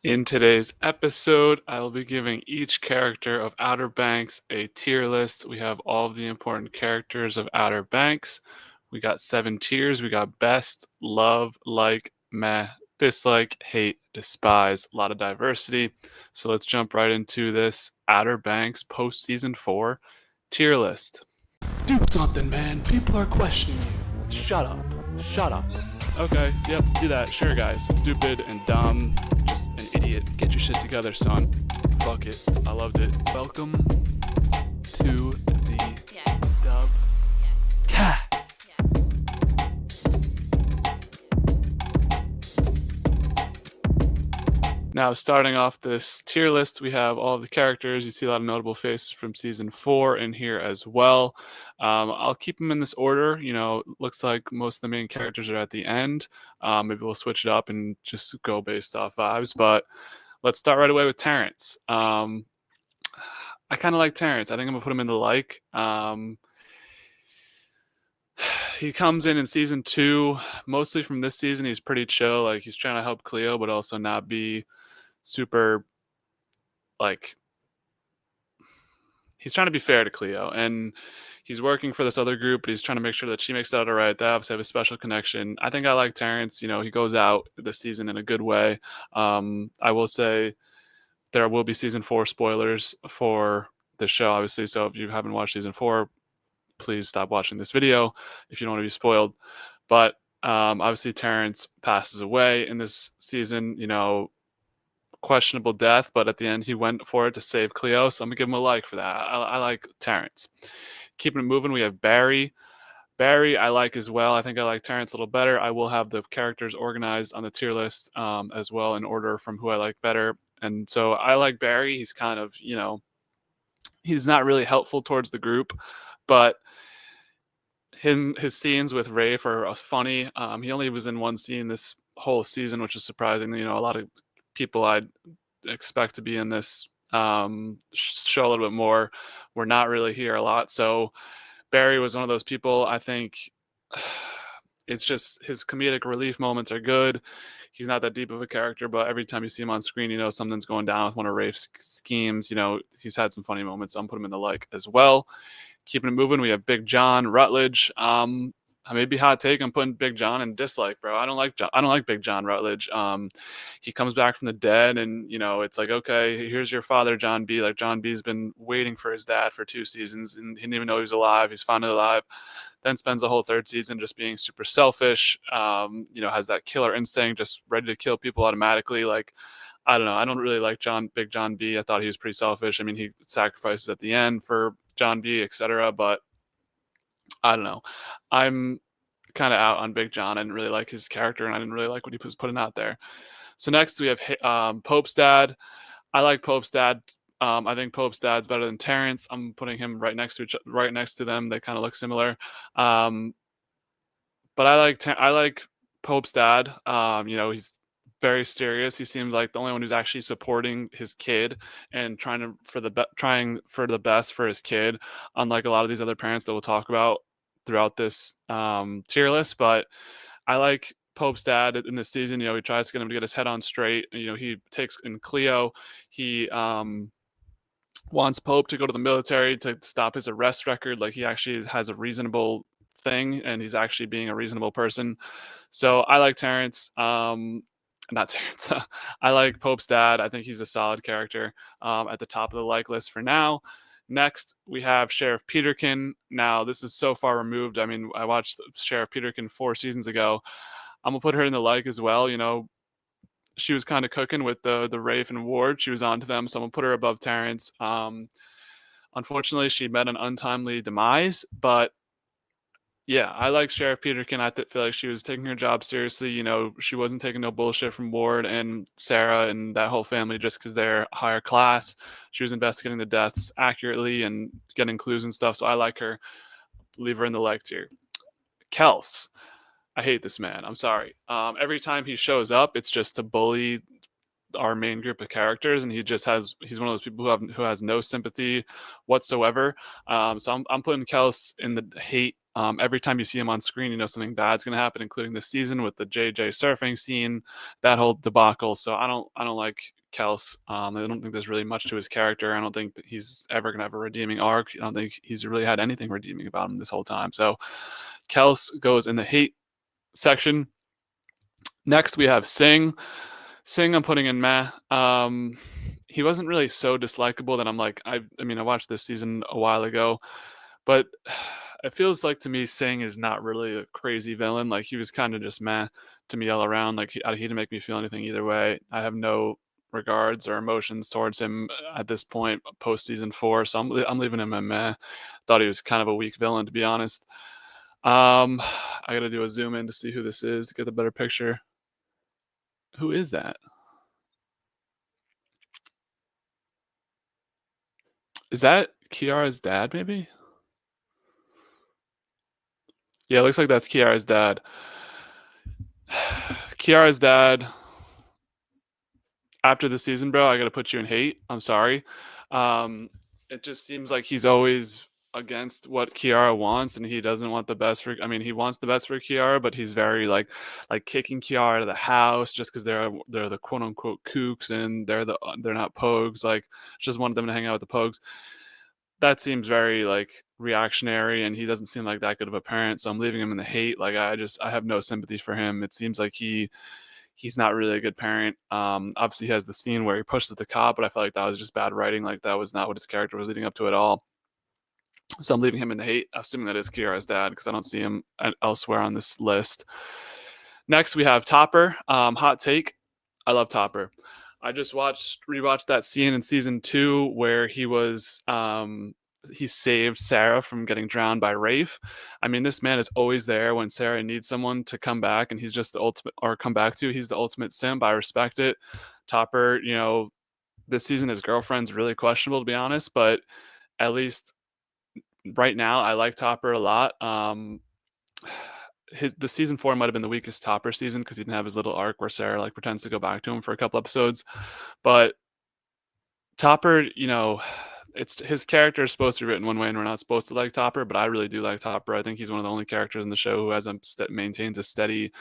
In today's episode, I will be giving each character of Outer Banks a tier list. We have all of the important characters of Outer Banks. We got 7 tiers. We got best, love, like, meh, dislike, hate, despise. A lot of diversity. So let's jump right into this Outer Banks post season 4 tier list. Do something, man. People are questioning you. Shut up. Shut up. Okay, yep, do that. Sure, guys. Stupid and dumb. Just an idiot. Get your shit together, son. Fuck it. I loved it. Welcome to the dub cast. Now, starting off this tier list, we have all of the characters. You see a lot of notable faces from season 4 in here as well. I'll keep them in this order. Looks like most of the main characters are at the end. Maybe we'll switch it up and just go based off vibes. But let's start right away with Terrence. I kind of like Terrence. I think I'm going to put him in the like. He comes in season 2, mostly from this season. He's pretty chill. Like, he's trying to help Cleo, but also not be super, like, he's trying to be fair to Cleo, and he's working for this other group, but he's trying to make sure that she makes it out all right. They obviously have a special connection. I think I like Terrence. He goes out this season in a good way. I will say there will be season 4 spoilers for the show, obviously. So if you haven't watched season 4, please stop watching this video if you don't want to be spoiled. But obviously Terrence passes away in this season. Questionable death, but at the end he went for it to save Cleo, so I'm gonna give him a like for that. I like Terrence. Keeping it moving, we have Barry. Barry I like as well. I think I like Terrence a little better. I will have the characters organized on the tier list as well in order from who I like better. And so I like Barry. He's kind of, he's not really helpful towards the group, but his scenes with Rafe are funny. He only was in one scene this whole season, which is surprising. A lot of people I'd expect to be in this show a little bit more were not really here a lot. So Barry was one of those people. I think it's just his comedic relief moments are good. He's not that deep of a character, but every time you see him on screen, something's going down with one of Rafe's schemes. He's had some funny moments. I'm putting him in the like as well. Keeping it moving, we have Big John Rutledge. I may be hot take. I'm putting Big John in dislike, bro. I don't like Big John Rutledge. He comes back from the dead, and it's like, okay, here's your father, John B. Like, John B's been waiting for his dad for 2 seasons, and he didn't even know he was alive. He's finally alive. Then spends the whole 3rd season just being super selfish. Has that killer instinct, just ready to kill people automatically. Like, I don't know. I don't really like Big John B. I thought he was pretty selfish. I mean, he sacrifices at the end for John B., etc. But I don't know. I'm kind of out on Big John. I didn't really like his character, and I didn't really like what he was putting out there. So next we have Pope's dad. I like Pope's dad. I think Pope's dad's better than Terrence. I'm putting him right next to them. They kind of look similar. But I like Pope's dad. He's very serious. He seems like the only one who's actually supporting his kid and trying for the best for his kid, unlike a lot of these other parents that we'll talk about throughout this tier list. But I like Pope's dad in this season. He tries to get him to get his head on straight. He takes in Cleo. He wants Pope to go to the military to stop his arrest record. Like, he actually has a reasonable thing, and he's actually being a reasonable person. So I like Terrence. Not Terrence. I like Pope's dad. I think he's a solid character at the top of the like list for now. Next, we have Sheriff Peterkin. Now, this is so far removed. I mean, I watched Sheriff Peterkin 4 seasons ago. I'm going to put her in the like as well. She was kind of cooking with the Rafe and Ward. She was onto them, so I'm going to put her above Terrence. Unfortunately, she met an untimely demise, but yeah, I like Sheriff Peterkin. I feel like she was taking her job seriously. She wasn't taking no bullshit from Ward and Sarah and that whole family just because they're higher class. She was investigating the deaths accurately and getting clues and stuff. So I like her. Leave her in the like tier. Kels. I hate this man. I'm sorry. Every time he shows up, it's just to bully our main group of characters, and he's one of those people who has no sympathy whatsoever. So I'm putting Kels in the hate Every time you see him on screen, you know something bad's going to happen, including this season with the JJ surfing scene, that whole debacle. So I don't like Kels. I don't think there's really much to his character. I don't think that he's ever going to have a redeeming arc. I don't think he's really had anything redeeming about him this whole time. So Kels goes in the hate section. Next, we have Singh. Singh, I'm putting in meh. He wasn't really so dislikable that I'm like, I mean, I watched this season a while ago, but it feels like to me, Singh is not really a crazy villain. Like he was kind of just meh to me all around. Like he didn't make me feel anything either way. I have no regards or emotions towards him at this point, post season 4. So I'm leaving him a meh. Thought he was kind of a weak villain, to be honest. I got to do a zoom in to see who this is to get the better picture. Who is that? Is that Kiara's dad, maybe? Yeah, it looks like that's Kiara's dad. Kiara's dad, after the season, bro, I gotta put you in hate. I'm sorry. It just seems like he's always against what Kiara wants, and he doesn't want the best for. I mean, he wants the best for Kiara, but he's very like kicking Kiara out of the house just because they're the quote unquote kooks and they're not pogues. Like, just wanted them to hang out with the pogues. That seems very like reactionary, and he doesn't seem like that good of a parent. So I'm leaving him in the hate. Like I have no sympathy for him. It seems like he's not really a good parent. Obviously, he has the scene where he pushes the cop, but I felt like that was just bad writing. Like that was not what his character was leading up to at all. So I'm leaving him in the hate, assuming that is Kiara's dad because I don't see him elsewhere on this list. Next, we have Topper. Hot take. I love Topper. I just rewatched that scene in season 2 where he saved Sarah from getting drowned by Rafe. I mean, this man is always there when Sarah needs someone to come back, and he's just the ultimate, or come back to. He's the ultimate simp. I respect it. Topper, this season his girlfriend's really questionable to be honest, but at least right now I like Topper a lot. The season 4 might have been the weakest Topper season because he didn't have his little arc where Sarah like pretends to go back to him for a couple episodes. But Topper, it's his character is supposed to be written one way, and we're not supposed to like Topper. But I really do like Topper. I think he's one of the only characters in the show who maintains a steady,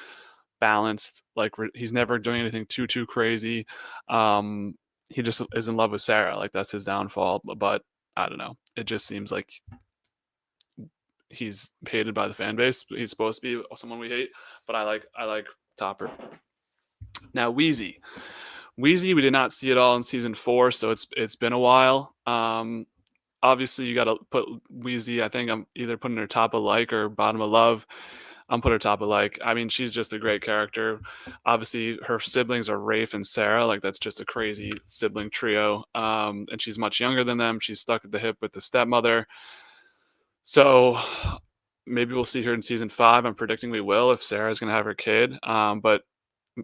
balanced. Like he's never doing anything too crazy. He just is in love with Sarah. Like that's his downfall. But I don't know. It just seems like he's hated by the fan base. He's supposed to be someone we hate, but I like Topper. Now Wheezy, we did not see it all in season 4, so it's been a while. Obviously you got to put Wheezy. I think I'm either putting her top of like or bottom of love. I'm putting her top of like. I mean, she's just a great character. Obviously, her siblings are Rafe and Sarah. Like that's just a crazy sibling trio. And she's much younger than them. She's stuck at the hip with the stepmother. So maybe we'll see her in season 5. I'm predicting we will if Sarah's going to have her kid. But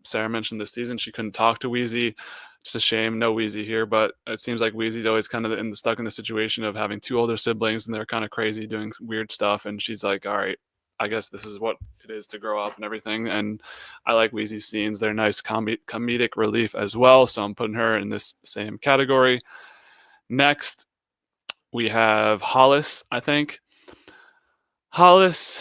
Sarah mentioned this season she couldn't talk to Wheezy. It's a shame, no Wheezy here, but it seems like Wheezy's always kind of stuck in the situation of having 2 older siblings and they're kind of crazy doing weird stuff. And she's like, all right, I guess this is what it is to grow up and everything. And I like Wheezy's scenes. They're nice comedic relief as well. So I'm putting her in this same category. Next, we have Hollis, I think. Hollis,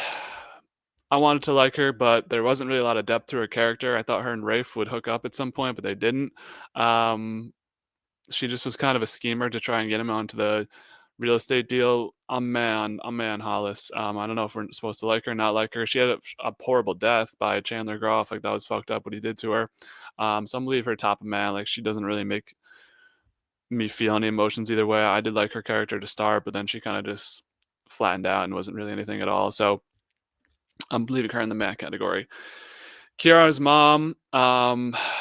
I wanted to like her, but there wasn't really a lot of depth to her character. I thought her and Rafe would hook up at some point, but they didn't. Um, she just was kind of a schemer to try and get him onto the real estate deal. I'm man Hollis. I don't know if we're supposed to like her or not like her. She had a horrible death by Chandler Groff. Like that was fucked up what he did to her. So I'm gonna leave her top of man. Like she doesn't really make me feel any emotions either way. I did like her character to start, but then she kind of just flattened out and wasn't really anything at all. So I'm leaving her in the meh category. Kiara's mom,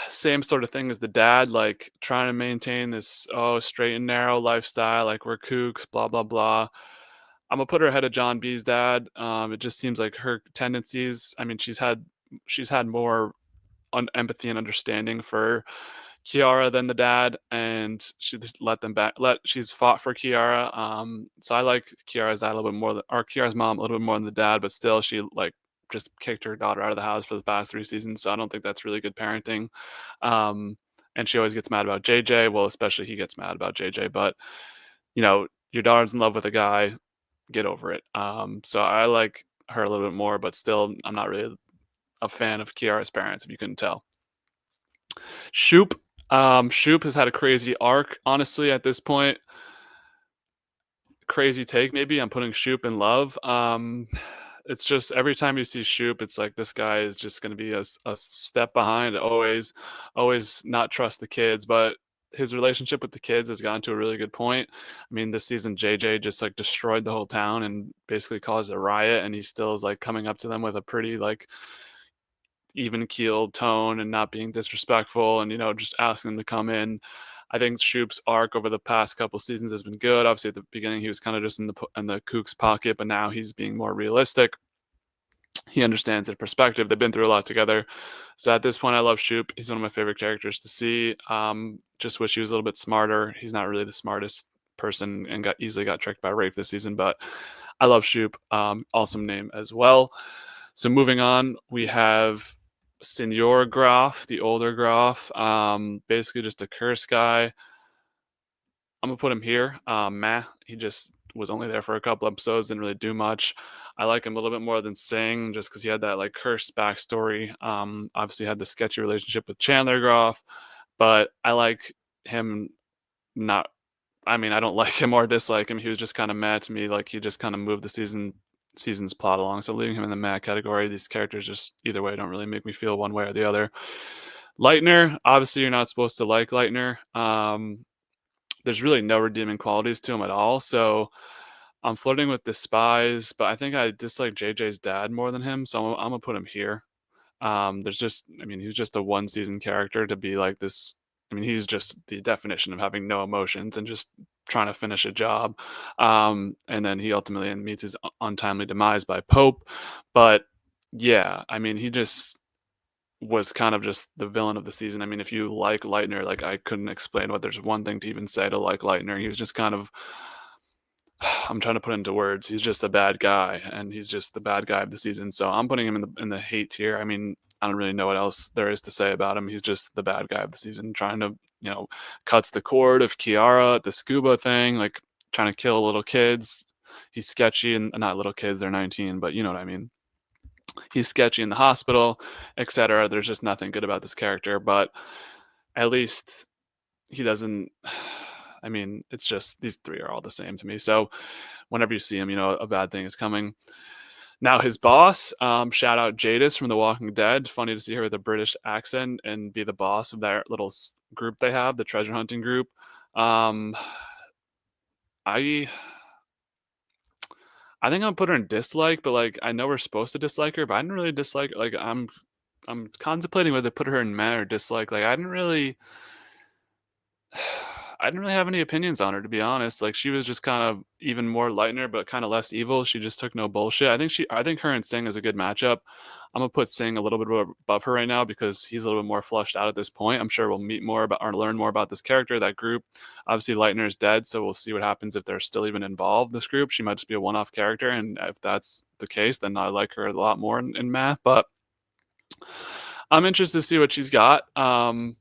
same sort of thing as the dad, like trying to maintain this straight and narrow lifestyle, like we're kooks, blah blah blah. I'm gonna put her ahead of John B's dad. It just seems like her tendencies. I mean, she's had more empathy and understanding for Kiara than the dad, and she just let them back. She's fought for Kiara. So I like Kiara's dad a little bit more, or Kiara's mom a little bit more than the dad, but still, she like just kicked her daughter out of the house for the past 3 seasons. So I don't think that's really good parenting. Um, and she always gets mad about JJ. Well, especially he gets mad about JJ. But your daughter's in love with a guy, get over it. So I like her a little bit more, but still, I'm not really a fan of Kiara's parents, if you couldn't tell. Shoop. Shoop has had a crazy arc, honestly, at this point. Crazy take, maybe. I'm putting Shoop in love. It's just every time you see Shoop, it's like this guy is just going to be a step behind, always not trust the kids. But his relationship with the kids has gotten to a really good point. I mean, this season, JJ just like destroyed the whole town and basically caused a riot, and he still is like coming up to them with a pretty like even keeled tone and not being disrespectful and, just asking them to come in. I think Shoop's arc over the past couple seasons has been good. Obviously, at the beginning, he was kind of just in the kook's pocket, but now he's being more realistic. He understands their perspective. They've been through a lot together. So at this point, I love Shoop. He's one of my favorite characters to see. Just wish he was a little bit smarter. He's not really the smartest person and easily got tricked by Rafe this season, but I love Shoop. Awesome name as well. So moving on, we have Senor Graf, the older Graf, basically just a curse guy. I'm gonna put him here. He just was only there for a couple episodes, didn't really do much. I like him a little bit more than Singh, just because he had that like cursed backstory. Obviously had the sketchy relationship with Chandler Groff, but I like him not. I mean, I don't like him or dislike him. He was just kind of mad to me. Like he just kind of moved the season's plot along. So leaving him in the mad category, these characters just either way don't really make me feel one way or the other. Lightner, obviously you're not supposed to like Lightner. There's really no redeeming qualities to him at all. So I'm flirting with Despise, but I think I dislike JJ's dad more than him. So I'm gonna put him here. I mean, he's just a one season character to be like this. I mean, he's just the definition of having no emotions and just trying to finish a job. And then he ultimately meets his untimely demise by Pope. But yeah, I mean, he just was kind of just the villain of the season. I mean, if you like Lightner, like I couldn't explain what there's one thing to even say to like Lightner. He was just kind of I'm trying to put into words. He's just a bad guy, and he's just the bad guy of the season. So I'm putting him in the hate tier. I mean, I don't really know what else there is to say about him. He's just the bad guy of the season, trying to cuts the cord of Kiara at the scuba thing, like trying to kill little kids. He's sketchy, and not little kids; they're 19, but you know what I mean. He's sketchy in the hospital, etc. There's just nothing good about this character, but at least he doesn't. I mean, it's just these three are all the same to me. So whenever you see him, a bad thing is coming. Now his boss, shout out Jadis from The Walking Dead. Funny to see her with a British accent and be the boss of that little group they have, the treasure hunting group. Um, I I think I'm put her in dislike, but like I know we're supposed to dislike her, but I didn't really dislike. Like I'm contemplating whether to put her in meh or dislike. Like I didn't really have any opinions on her, to be honest. Like she was just kind of even more Lightner, but kind of less evil. She just took no bullshit. I think her and Singh is a good matchup. I'm gonna put Singh a little bit above her right now because he's a little bit more flushed out at this point. I'm sure we'll meet more about or learn more about this character, that group. Obviously, Lightner is dead, so we'll see what happens if they're still even involved. This group, she might just be a one-off character, and if that's the case, then I like her a lot more in math. But I'm interested to see what she's got. Didn't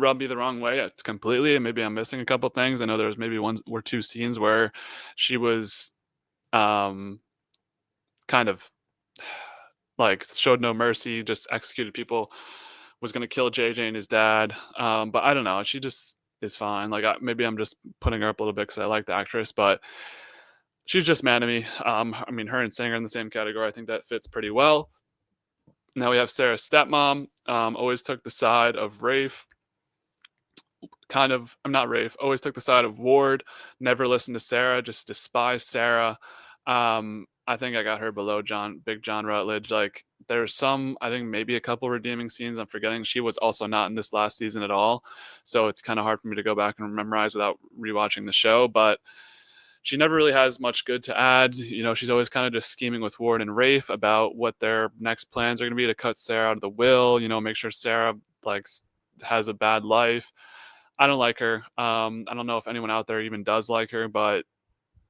rub me the wrong way. It's completely. Maybe I'm missing a couple things. I know there was maybe one or two scenes where she was um, kind of like showed no mercy, just executed people, was going to kill JJ and his dad. But I don't know. She just is fine. Like maybe I'm just putting her up a little bit because I like the actress, but she's just mad at me. I mean, her and Singer in the same category. I think that fits pretty well. Now we have Sarah's stepmom. Always took the side of Rafe. I'm not Rafe, always took the side of Ward, never listened to Sarah, just despised Sarah. I think I got her below Big John Rutledge. Like there's I think maybe a couple redeeming scenes I'm forgetting. She was also not in this last season at all. So it's kind of hard for me to go back and memorize without rewatching the show, but she never really has much good to add. She's always kind of just scheming with Ward and Rafe about what their next plans are going to be to cut Sarah out of the will, make sure Sarah like has a bad life. I don't like her. I don't know if anyone out there even does like her, but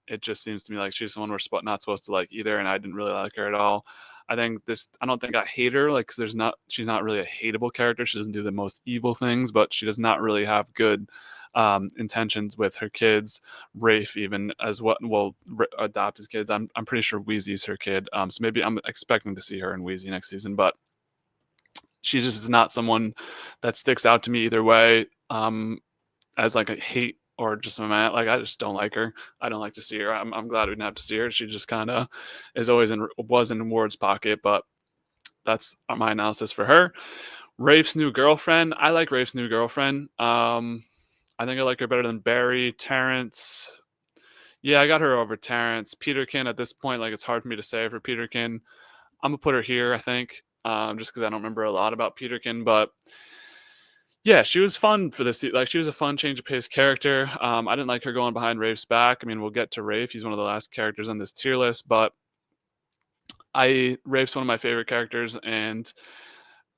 it just seems to me like she's someone we're not supposed to like either, and I didn't really like her at all. I don't think I hate her, like, 'cause she's not really a hateable character. She doesn't do the most evil things, but she does not really have good intentions with her kids. Rafe even as well will adopt his kids. I'm pretty sure Wheezy's her kid. So maybe I'm expecting to see her in Wheezy next season, but she just is not someone that sticks out to me either way. As like a hate or just a man. Like I just don't like her. I don't like to see her. I'm glad we didn't have to see her. She just kind of is always was in Ward's pocket, but that's my analysis for her. Rafe's new girlfriend. I like Rafe's new girlfriend. I think I like her better than Barry. Terrence. Yeah, I got her over Terrence. Peterkin at this point, like it's hard for me to say for Peterkin. I'm gonna put her here, I think, just because I don't remember a lot about Peterkin, but yeah, she was fun for this. Like she was a fun change of pace character. I didn't like her going behind Rafe's back. I mean, we'll get to Rafe. He's one of the last characters on this tier list, but Rafe's one of my favorite characters, and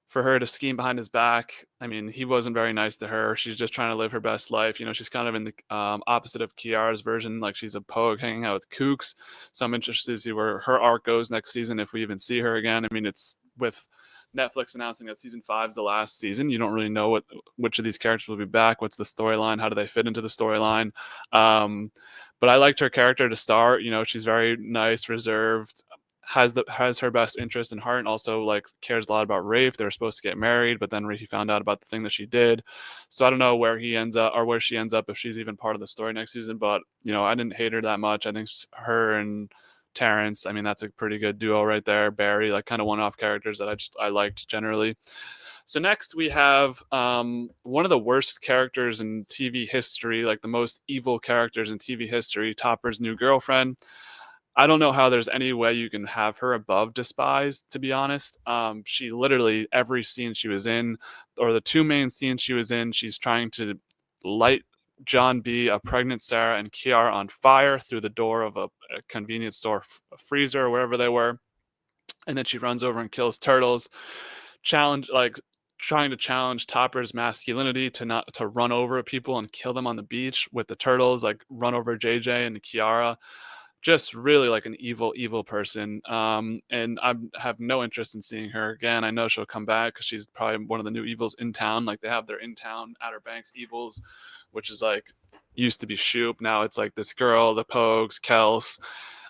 for her to scheme behind his back, I mean, he wasn't very nice to her. She's just trying to live her best life. You know, she's kind of in the opposite of Kiara's version. Like she's a pogue hanging out with kooks. So I'm interested to see where her arc goes next season, if we even see her again. I mean, it's with Netflix announcing that season 5 is the last season. You don't really know which of these characters will be back. What's the storyline? How do they fit into the storyline? But I liked her character to start. You know, she's very nice, reserved, has her best interest in heart, and also like cares a lot about Rafe. They were supposed to get married, but then Rafe found out about the thing that she did. So I don't know where he ends up or where she ends up if she's even part of the story next season. But you know, I didn't hate her that much. I think her and Terrence, I mean, that's a pretty good duo right there. Barry, like kind of one-off characters that I liked generally. So next we have one of the worst characters in TV history, like the most evil characters in TV history, Topper's new girlfriend. I don't know how there's any way you can have her above Despised, to be honest. She literally, every scene she was in, or the two main scenes she was in, she's trying to light John B., a pregnant Sarah, and Kiara on fire through the door of a convenience store freezer or wherever they were. And then she runs over and kills turtles. Trying to challenge Topper's masculinity to not to run over people and kill them on the beach with the turtles, like run over JJ and Kiara. Just really like an evil person. And I have no interest in seeing her again. I know she'll come back because she's probably one of the new evils in town. Like they have their in town Outer Banks evils, which is like used to be Shoop. Now it's like this girl, the Pogues, Kels.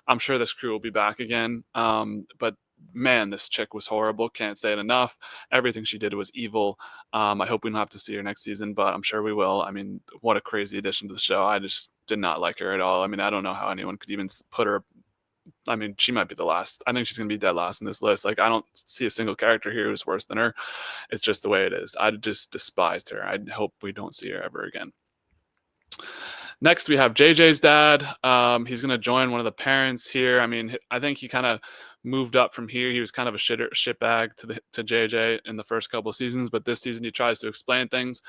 I'm sure this crew will be back again. But man, this chick was horrible. Can't say it enough. Everything she did was evil. I hope we don't have to see her next season, but I'm sure we will. I mean, what a crazy addition to the show. I just did not like her at all. I mean, I don't know how anyone could even put her. I mean, she might be the last. I think she's going to be dead last in this list. Like, I don't see a single character here who's worse than her. It's just the way it is. I just despised her. I hope we don't see her ever again. Next, we have JJ's dad. He's going to join one of the parents here. I mean, I think he kind of moved up from here. He was kind of a shitbag to JJ in the first couple of seasons, but this season he tries to explain things.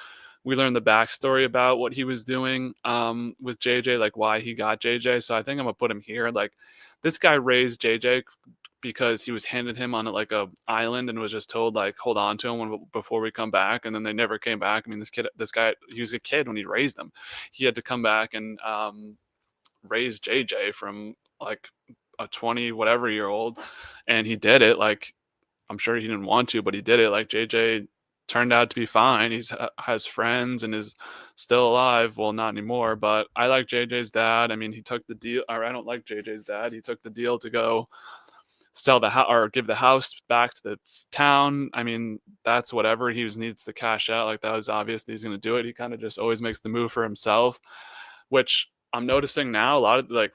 We learned the backstory about what he was doing with JJ, like why he got JJ. So I think I'm going to put him here. Like, this guy raised JJ because he was handed him on like a island and was just told like hold on to him before we come back, and then they never came back. I mean, this guy, he was a kid when he raised him. He had to come back and raise JJ from like a 20 whatever year old, and he did it. Like, I'm sure he didn't want to, but he did it. Like, JJ turned out to be fine. He's has friends and is still alive. Well, not anymore, but I like JJ's dad. I mean, he took the deal, or I don't like JJ's dad. He took the deal to go sell the house or give the house back to the town. I mean, that's whatever. He needs to cash out. Like, that was obvious that he's going to do it. He kind of just always makes the move for himself, which I'm noticing now a lot of like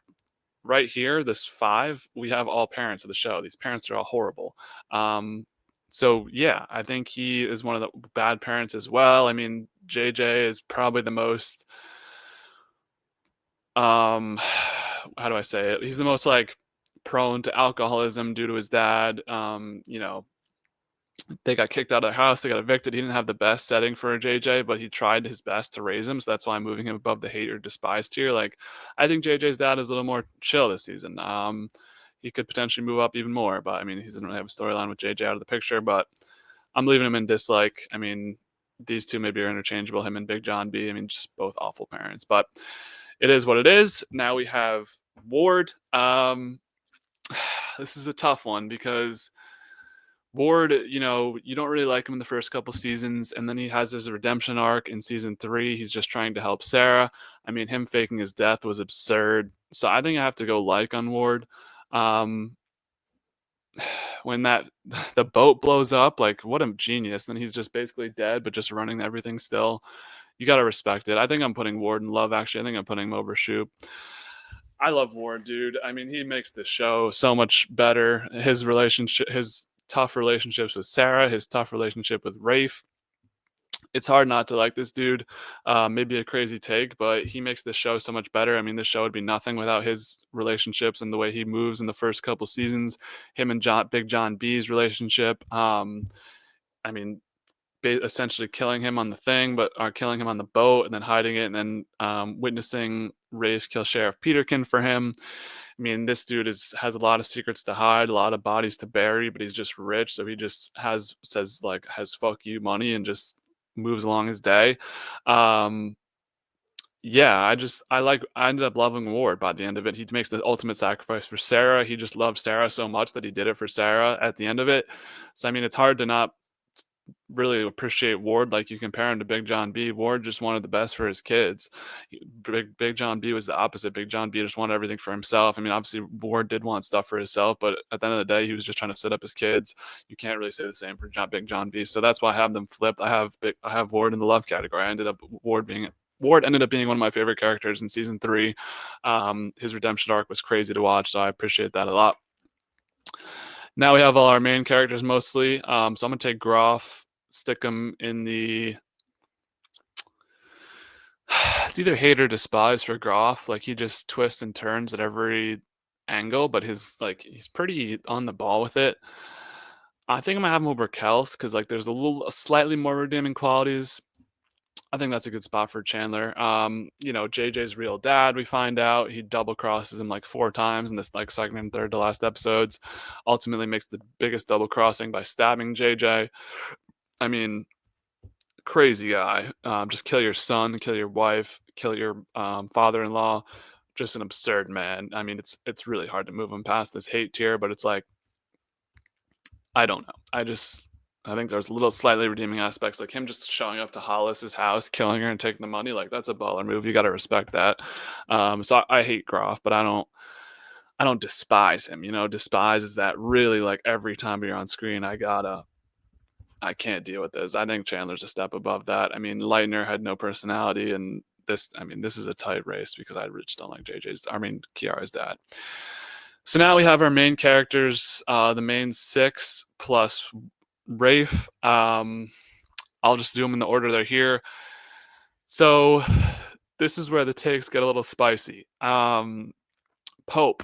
right here, this 5, we have all parents of the show. These parents are all horrible. So yeah, I think he is one of the bad parents as well. I mean, JJ is probably the most how do I say it? He's the most like prone to alcoholism due to his dad. You know, they got kicked out of their house, they got evicted. He didn't have the best setting for JJ, but he tried his best to raise him. So that's why I'm moving him above the hate or despise tier. Like, I think JJ's dad is a little more chill this season. He could potentially move up even more, but I mean, he doesn't really have a storyline with JJ out of the picture, but I'm leaving him in dislike. I mean, these two maybe are interchangeable, him and Big John B. I mean, just both awful parents, but it is what it is. Now we have Ward. This is a tough one because Ward, you don't really like him in the first couple seasons, and then he has his redemption arc in season 3. He's just trying to help Sarah. I mean, him faking his death was absurd. So I think I have to go like on Ward. Um, when that the boat blows up, like what a genius. Then he's just basically dead, but just running everything still. You got to respect it. I think I'm putting Ward in love. Actually, I think I'm putting him over Shoop. I love Ward, dude. I mean, he makes the show so much better. His relationship, his tough relationships with Sarah, his tough relationship with Rafe. It's hard not to like this dude. Maybe a crazy take, but he makes the show so much better. I mean, this show would be nothing without his relationships and the way he moves in the first couple seasons. Him and Big John B's relationship. I mean, essentially killing him on the thing, but are killing him on the boat and then hiding it, and then witnessing Rafe kill Sheriff Peterkin for him. I mean, this dude has a lot of secrets to hide, a lot of bodies to bury, but he's just rich, so he just has fuck you money and just moves along his day. Um, yeah, I ended up loving Ward by the end of it. He makes the ultimate sacrifice for Sarah. He just loves Sarah so much that he did it for Sarah at the end of it. So I mean, it's hard to not really appreciate Ward. Like, you compare him to Big John B. Ward just wanted the best for his kids. Big John B was the opposite. Big John B just wanted everything for himself. I mean, obviously Ward did want stuff for himself, but at the end of the day, he was just trying to set up his kids. You can't really say the same for Big John B. So that's why I have them flipped. I have Ward in the love category. Ward ended up being one of my favorite characters in season 3. His redemption arc was crazy to watch, so I appreciate that a lot. Now we have all our main characters mostly. So I'm gonna take Groff, stick him in the. It's either hate or despise for Groff. Like, he just twists and turns at every angle, but he's pretty on the ball with it. I think I'm gonna have him over Kels because there's slightly more redeeming qualities. I think that's a good spot for Chandler. JJ's real dad, we find out he double crosses him like 4 times in this second and third to last episodes. Ultimately makes the biggest double crossing by stabbing JJ. I mean, crazy guy. Just kill your son, kill your wife, kill your father-in-law. Just an absurd man. I mean, it's really hard to move him past this hate tier, but it's like, I don't know. I think there's little slightly redeeming aspects, like him just showing up to Hollis's house, killing her, and taking the money. Like, that's a baller move. You got to respect that. So I hate Groff, but I don't despise him. Despise is that really, like, every time you're on screen, I can't deal with this. I think Chandler's a step above that. I mean, Lightner had no personality, and this is a tight race because I just don't like Kiara's dad. So now we have our main characters, the main 6 plus Rafe. I'll just do them in the order they're here. So this is where the takes get a little spicy. Pope.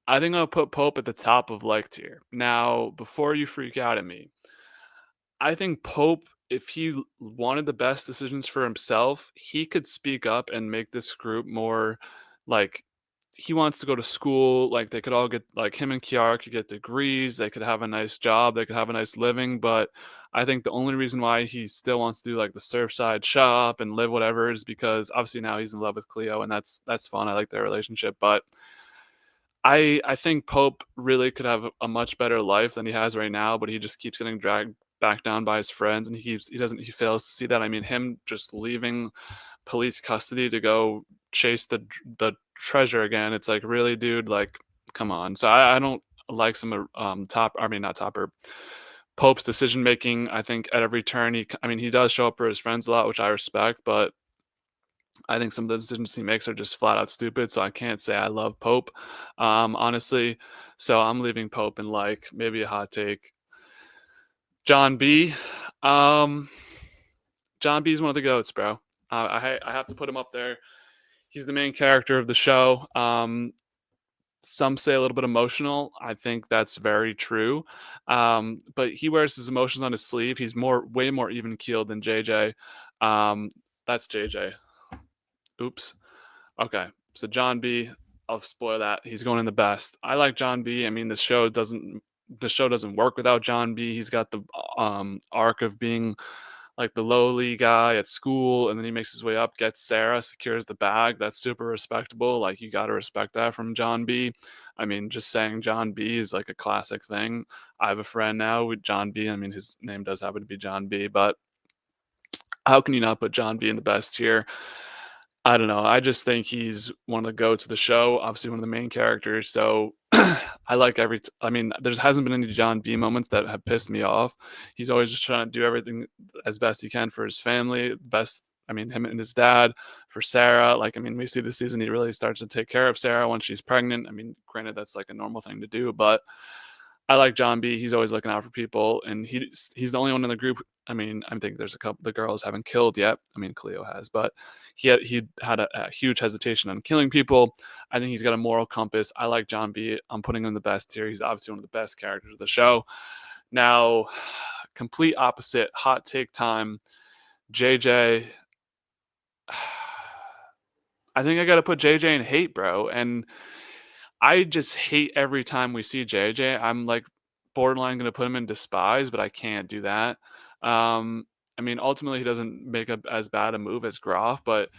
I think I'll put Pope at the top of like tier. Now, before you freak out at me, I think Pope, if he wanted the best decisions for himself, he could speak up and make this group more like, he wants to go to school. Like, they could all get, like, him and Kiara could get degrees. They could have a nice job. They could have a nice living. But I think the only reason why he still wants to do like the Surfside shop and live whatever is because obviously now he's in love with Cleo, and that's fun. I like their relationship, but I think Pope really could have a much better life than he has right now, but he just keeps getting dragged back down by his friends, and he fails to see that. I mean, him just leaving police custody to go chase the treasure again. It's like, really, dude, like, come on. So I don't like some not Topper, Pope's decision making. I think at every turn he does show up for his friends a lot, which I respect, but I think some of the decisions he makes are just flat out stupid. So I can't say I love Pope, honestly. So I'm leaving Pope in, like, maybe a hot take. John B. Um, John B is one of the goats, bro. I have to put him up there. He's the main character of the show. Some say a little bit emotional. I think that's very true. But he wears his emotions on his sleeve. He's way more even keeled than JJ. That's JJ. Oops. Okay. So John B, I'll spoil that. He's going in the best. I like John B. I mean, the show doesn't work without John B. He's got the arc of being like the lowly guy at school, and then he makes his way up, gets Sarah, secures the bag. That's super respectable. Like, you got to respect that from John B. I mean, just saying John B is like a classic thing. I have a friend now with John B. I mean, his name does happen to be John B, but how can you not put John B in the best tier? I don't know. I just think he's one of the goats of the show, obviously one of the main characters. So I like I mean, there hasn't been any John B moments that have pissed me off. He's always just trying to do everything as best he can for his family, best. I mean, him and his dad, for Sarah. Like, I mean, we see this season he really starts to take care of Sarah when she's pregnant. I mean, granted, that's like a normal thing to do, but I like John B. He's always looking out for people, and he's the only one in the group. I mean, I think there's a couple the girls haven't killed yet. I mean, Cleo has, but he had a huge hesitation on killing people. I think he's got a moral compass. I like John B. I'm putting him in the best tier. He's obviously one of the best characters of the show. Now, complete opposite, hot take time. JJ. I think I got to put JJ in hate, bro. And I just hate every time we see JJ. I'm like borderline going to put him in despise, but I can't do that. Um, I mean, ultimately, he doesn't make as bad a move as Groff, but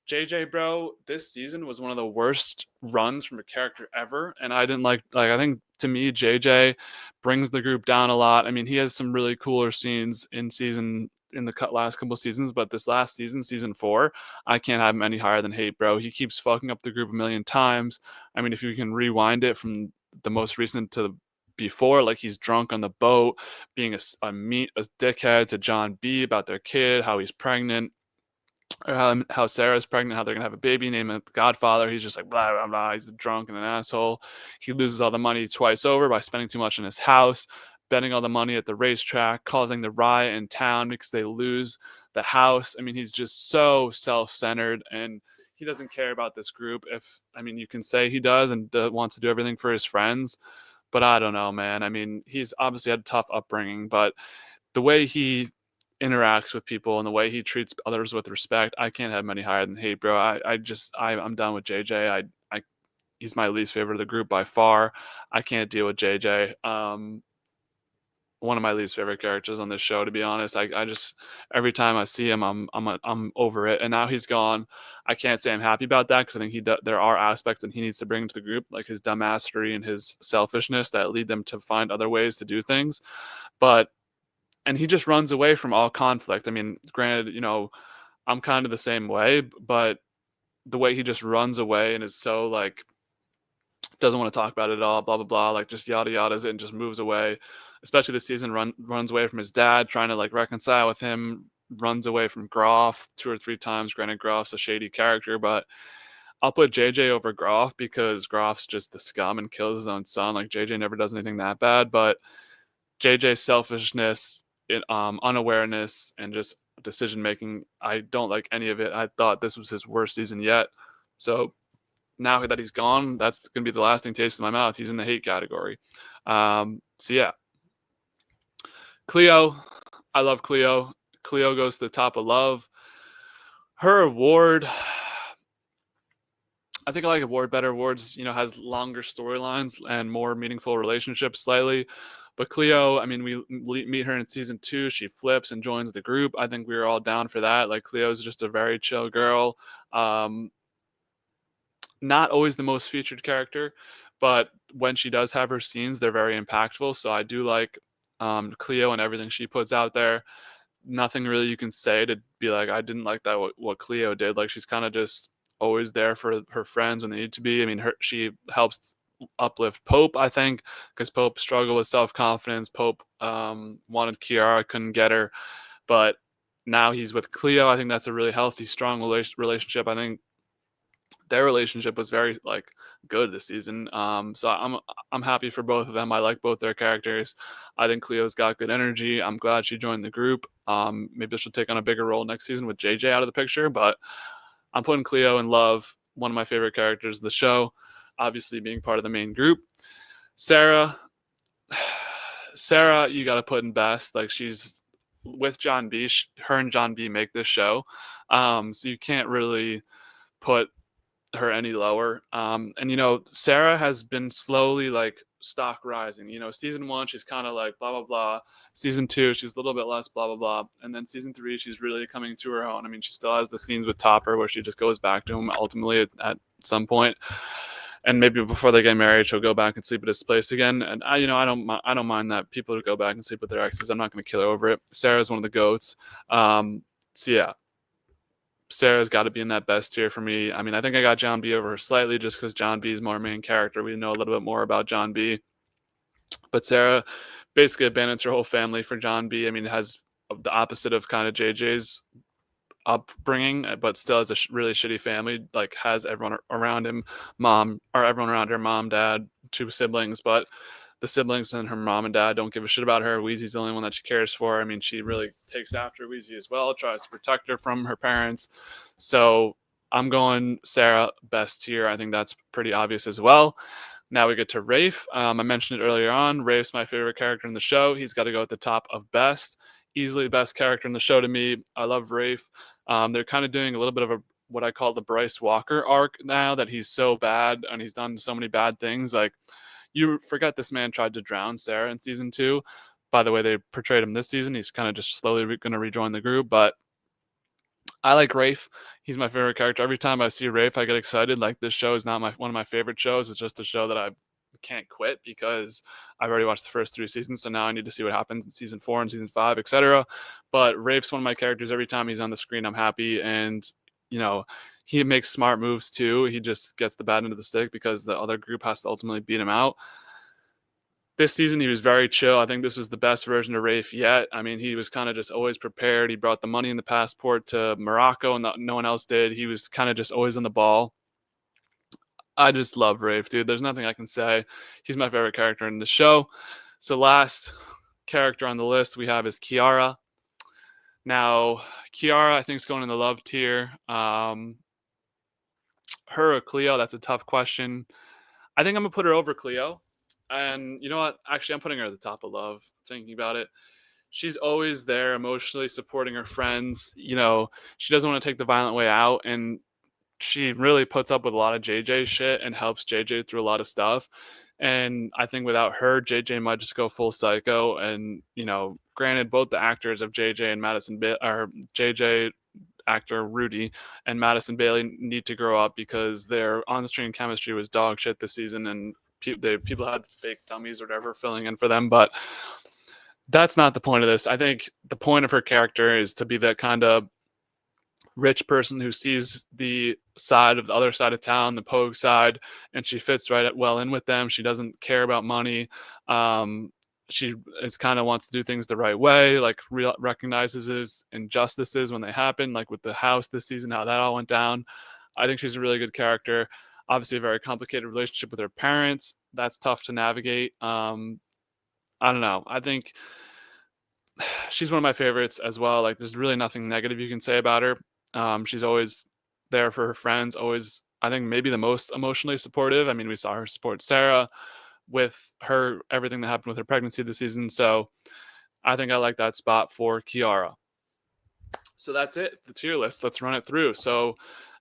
JJ, bro, this season was one of the worst runs from a character ever, and I didn't like. I think to me, JJ brings the group down a lot. I mean, he has some really cooler scenes in the last couple seasons, but this last season, season 4, I can't have him any higher than hate, bro. He keeps fucking up the group a million times. I mean, if you can rewind it from the most recent to the before, like he's drunk on the boat, being a dickhead to John B about their kid, how he's pregnant, or how Sarah's pregnant, how they're gonna have a baby, name it Godfather. He's just like blah blah blah. He's a drunk and an asshole. He loses all the money twice over by spending too much in his house, betting all the money at the racetrack, causing the riot in town because they lose the house. I mean, he's just so self-centered and he doesn't care about this group. If I mean, you can say he does and wants to do everything for his friends, but I don't know, man. I mean, he's obviously had a tough upbringing, but the way he interacts with people and the way he treats others with respect, I can't have him any higher than hate, bro. I'm done with JJ. I he's my least favorite of the group by far. I can't deal with JJ. One of my least favorite characters on this show, to be honest. I just every time I see him, I'm over it. And now he's gone. I can't say I'm happy about that because I think there are aspects that he needs to bring to the group, like his dumbassery and his selfishness that lead them to find other ways to do things. But and he just runs away from all conflict. I mean, granted, I'm kind of the same way, but the way he just runs away and is so like doesn't want to talk about it at all, blah blah blah, like just yada yadas it and just moves away. Especially this season, runs away from his dad, trying to like reconcile with him. Runs away from Groff 2 or 3 times. Granted, Groff's a shady character, but I'll put JJ over Groff because Groff's just the scum and kills his own son. Like JJ never does anything that bad, but JJ's selfishness, unawareness, and just decision making, I don't like any of it. I thought this was his worst season yet. So now that he's gone, that's going to be the lasting taste in my mouth. He's in the hate category. So yeah, Cleo, I love Cleo. Cleo goes to the top of love. Her award, I think I like Award better. Awards, has longer storylines and more meaningful relationships slightly. But Cleo, I mean, we meet her in season 2. She flips and joins the group. I think we were all down for that. Like Cleo's just a very chill girl. Not always the most featured character, but when she does have her scenes, they're very impactful. So I do like Cleo and everything she puts out there. Nothing really you can say to be like, I didn't like that what Cleo did. Like she's kind of just always there for her friends when they need to be. I mean, she helps uplift Pope, I think, because Pope struggled with self-confidence. Pope wanted Kiara, couldn't get her, but now he's with Cleo. I think that's a really healthy, strong relationship. I think their relationship was very like good this season. So I'm happy for both of them. I like both their characters. I think Cleo's got good energy. I'm glad she joined the group. Maybe she'll take on a bigger role next season with JJ out of the picture, but I'm putting Cleo in love. One of my favorite characters of the show, obviously being part of the main group. Sarah, you got to put in best. Like she's with John B. Her and John B. make this show, so you can't really put her any lower. And Sarah has been slowly like stock rising. Season 1 she's kind of like blah blah blah. Season 2 she's a little bit less blah blah blah. And then season 3 she's really coming to her own. I mean, she still has the scenes with Topper where she just goes back to him ultimately at some point. and maybe before they get married, she'll go back and sleep at his place again. And I don't mind that people go back and sleep with their exes. I'm not going to kill her over it. Sarah's one of the goats. So yeah, Sarah's got to be in that best tier for me. I mean, I think I got John B over her slightly just because John B is more main character. We know a little bit more about John B, but Sarah basically abandons her whole family for John B. I mean, it has the opposite of kind of JJ's upbringing, but still has a really shitty family. Like has everyone around him, mom or everyone around her, mom, dad, two siblings, but the siblings and her mom and dad don't give a shit about her. Wheezy's the only one that she cares for. I mean, she really takes after Wheezy as well, tries to protect her from her parents. So I'm going Sarah best tier. I think that's pretty obvious as well. Now we get to Rafe. I mentioned it earlier on. Rafe's my favorite character in the show. He's got to go at the top of best. Easily best character in the show to me. I love Rafe. They're kind of doing a little bit of a what I call the Bryce Walker arc now that he's so bad and he's done so many bad things. Like you forget this man tried to drown Sarah in season 2. By the way, they portrayed him this season. He's kind of just slowly going to rejoin the group, but I like Rafe. He's my favorite character. Every time I see Rafe, I get excited. Like this show is not one of my favorite shows. It's just a show that I can't quit because I've already watched the first 3 seasons. So now I need to see what happens in season 4 and season 5, etc. But Rafe's one of my characters. Every time he's on the screen, I'm happy. And you know, he makes smart moves too. He just gets the bad end of the stick because the other group has to ultimately beat him out. This season, he was very chill. I think this was the best version of Rafe yet. I mean, he was kind of just always prepared. He brought the money and the passport to Morocco, and no one else did. He was kind of just always on the ball. I just love Rafe, dude. There's nothing I can say. He's my favorite character in the show. So, last character on the list we have is Kiara. Now, Kiara, I think, is going in the love tier. Her or Cleo, that's a tough question. I think I'm going to put her over Cleo. And you know what? Actually, I'm putting her at the top of love, thinking about it. She's always there emotionally supporting her friends. You know, she doesn't want to take the violent way out. And she really puts up with a lot of JJ shit and helps JJ through a lot of stuff. And I think without her, JJ might just go full psycho. And, you know, granted, both the actors of JJ and or JJ actor Rudy and Madison Bailey need to grow up because their on-screen chemistry was dog shit this season, and people had fake dummies or whatever filling in for them. But that's not the point of this. I think the point of her character is to be that kind of rich person who sees the other side of town, the Pogue side, and she fits well in with them. She doesn't care about money. She is kind of wants to do things the right way, like recognizes his injustices when they happen, like with the house this season, how that all went down. I think she's a really good character. Obviously, a very complicated relationship with her parents. That's tough to navigate. I don't know. I think she's one of my favorites as well. Like, there's really nothing negative you can say about her. She's always there for her friends. Always, I think, maybe the most emotionally supportive. I mean, we saw her support Sarah with her everything that happened with her pregnancy this season. So I think I like that spot for Kiara. So that's it, the tier list. Let's run it through. So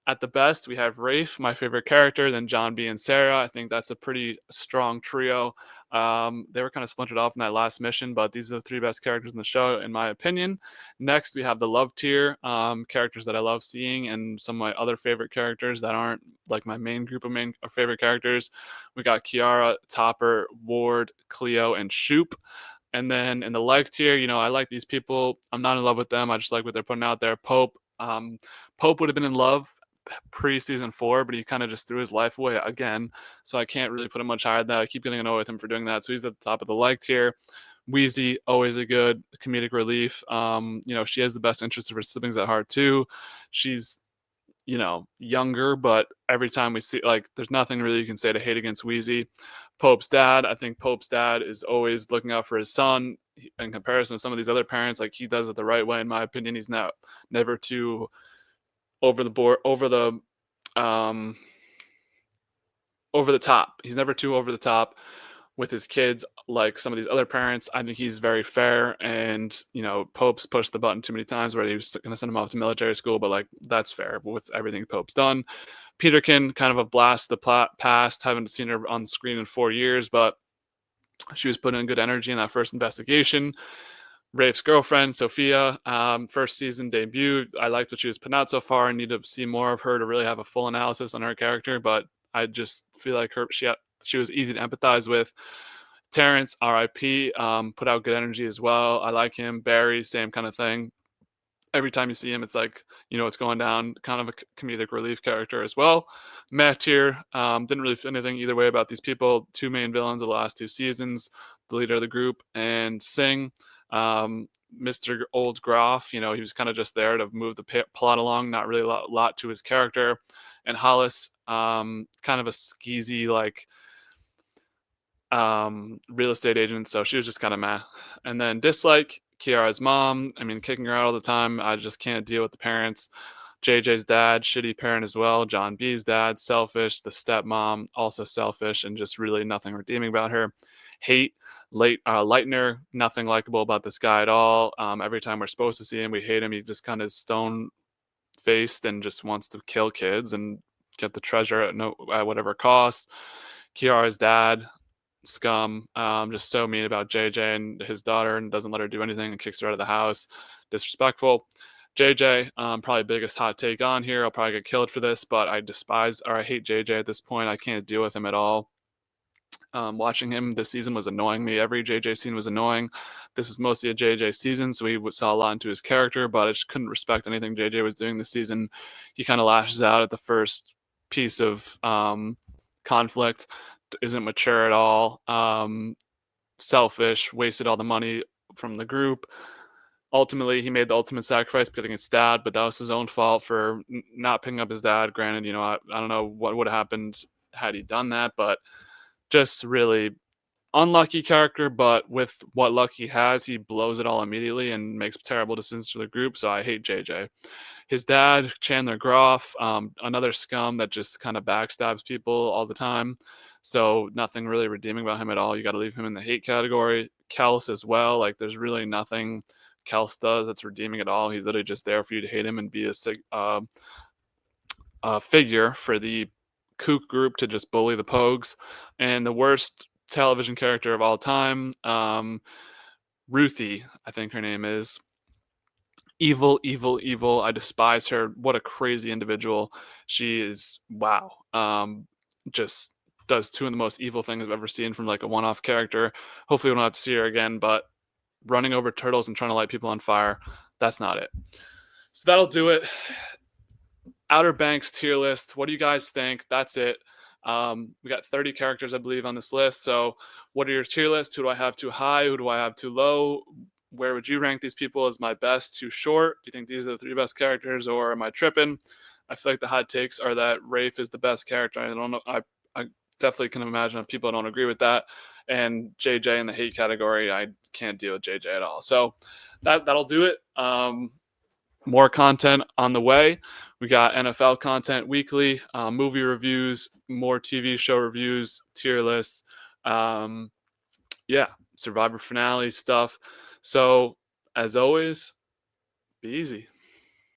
at the best, we have Rafe, my favorite character, then John B and Sarah. I think that's a pretty strong trio. They were kind of splintered off in that last mission, but these are the 3 best characters in the show, in my opinion. Next, we have the love tier, characters that I love seeing, and some of my other favorite characters that aren't like my main group of favorite characters. We got Kiara, Topper, Ward, Cleo, and Shoop. And then in the like tier, you know, I like these people. I'm not in love with them. I just like what they're putting out there. Pope. Pope would have been in love pre-season 4, but he kind of just threw his life away again. So I can't really put him much higher than that. I keep getting annoyed with him for doing that. So he's at the top of the like tier. Wheezy, always a good comedic relief. You know, she has the best interest of her siblings at heart too. She's, you know, younger, but every time we see, like, there's nothing really you can say to hate against Wheezy. Pope's dad, I think Pope's dad is always looking out for his son in comparison to some of these other parents. Like, he does it the right way, in my opinion. He's never too over the top. He's never too over the top with his kids like some of these other parents. I think he's very fair, and you know, Pope's pushed the button too many times where he was going to send him off to military school, but like, that's fair with everything Pope's done. Peterkin, kind of a blast of the past. Haven't seen her on screen in 4 years, but she was putting in good energy in that first investigation. Rafe's girlfriend, Sophia, first season debut. I liked what she was putting out so far. I need to see more of her to really have a full analysis on her character, but I just feel like she was easy to empathize with. Terrence, R.I.P. Put out good energy as well. I like him. Barry, same kind of thing. Every time you see him, it's like you know what's going down. Kind of a comedic relief character as well. Matt here didn't really feel anything either way about these people. Two main villains of the last two seasons, the leader of the group, and Singh. Mr. Old Groff, you know, he was kind of just there to move the plot along, not really a lot to his character. And Hollis, kind of a skeezy, like real estate agent, so she was just kind of meh. And then dislike Kiara's mom. I mean, kicking her out all the time. I just can't deal with the parents. JJ's dad, shitty parent as well. John B's dad, selfish. The stepmom, also selfish, and just really nothing redeeming about her. Hate Leitner, nothing likable about this guy at all. Every time we're supposed to see him, we hate him. He's just kind of stone faced and just wants to kill kids and get the treasure at whatever cost. Kiara's dad, scum, just so mean about JJ and his daughter and doesn't let her do anything and kicks her out of the house. Disrespectful. JJ, probably biggest hot take on here. I'll probably get killed for this, but I despise or I hate JJ at this point. I can't deal with him at all. Watching him this season was annoying me. Every JJ scene was annoying. This is mostly a JJ season, so we saw a lot into his character, but I just couldn't respect anything JJ was doing this season. He kind of lashes out at the first piece of conflict, isn't mature at all, selfish, wasted all the money from the group. Ultimately, he made the ultimate sacrifice getting his dad, but that was his own fault for not picking up his dad. Granted, you know, I don't know what would have happened had he done that, but just really unlucky character, but with what luck he has, he blows it all immediately and makes terrible decisions for the group. So I hate JJ. His dad, Chandler Groff, another scum that just kind of backstabs people all the time. So nothing really redeeming about him at all. You got to leave him in the hate category. Kels as well. Like there's really nothing Kels does that's redeeming at all. He's literally just there for you to hate him and be a figure for the kook group to just bully the Pogues. And the worst television character of all time, Ruthie, I think her name is. Evil, evil, evil. I despise her. What a crazy individual. She is, wow. Just does two of the most evil things I've ever seen from like a one-off character. Hopefully we don't have to see her again, but running over turtles and trying to light people on fire, that's not it. So that'll do it. Outer Banks tier list. What do you guys think? That's it. We got 30 characters, I believe, on this list. So what are your tier lists? Who do I have too high? Who do I have too low? Where would you rank these people as my best, too short? Do you think these are the three best characters, or am I tripping? I feel like the hot takes are that Rafe is the best character. I don't know. I definitely can imagine if people don't agree with that. And JJ in the hate category, I can't deal with JJ at all. So that'll do it. More content on the way. We got NFL content weekly, movie reviews, more TV show reviews, tier lists. Yeah, Survivor finale stuff. So, as always, be easy.